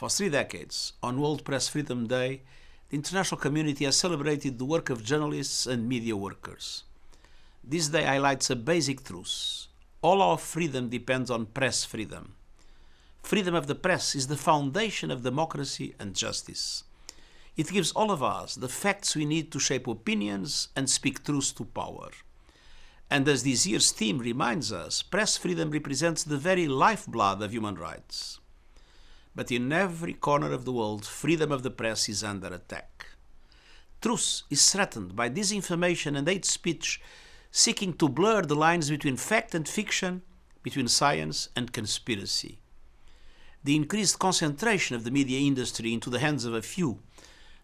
For 3 decades, on World Press Freedom Day, the international community has celebrated the work of journalists and media workers. This day highlights a basic truth. All our freedom depends on press freedom. Freedom of the press is the foundation of democracy and justice. It gives all of us the facts we need to shape opinions and speak truth to power. And as this year's theme reminds us, press freedom represents the very lifeblood of human rights. But in every corner of the world, freedom of the press is under attack. Truth is threatened by disinformation and hate speech seeking to blur the lines between fact and fiction, between science and conspiracy. The increased concentration of the media industry into the hands of a few,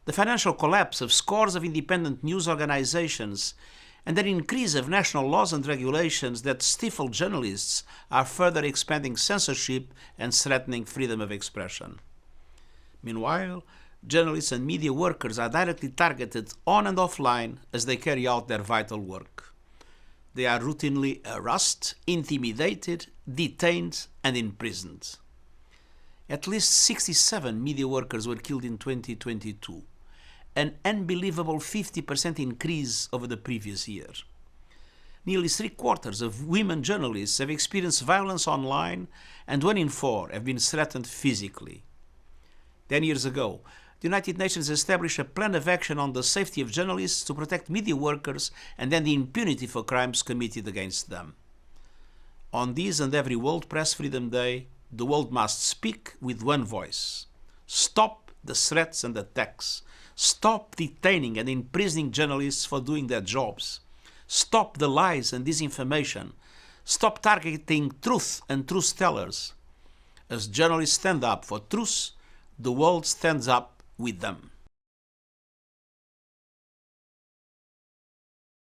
the financial collapse of scores of independent news organizations, and an increase of national laws and regulations that stifle journalists are further expanding censorship and threatening freedom of expression. Meanwhile, journalists and media workers are directly targeted on and offline as they carry out their vital work. They are routinely harassed, intimidated, detained, and imprisoned. At least 67 media workers were killed in 2022. An unbelievable 50% increase over the previous year. Nearly 3/4 of women journalists have experienced violence online, and 1 in 4 have been threatened physically. 10 years ago, the United Nations established a plan of action on the safety of journalists to protect media workers and end the impunity for crimes committed against them. On this and every World Press Freedom Day, the world must speak with one voice. Stop the threats and attacks. Stop detaining and imprisoning journalists for doing their jobs. Stop the lies and disinformation. Stop targeting truth and truth tellers. As journalists stand up for truth, the world stands up with them.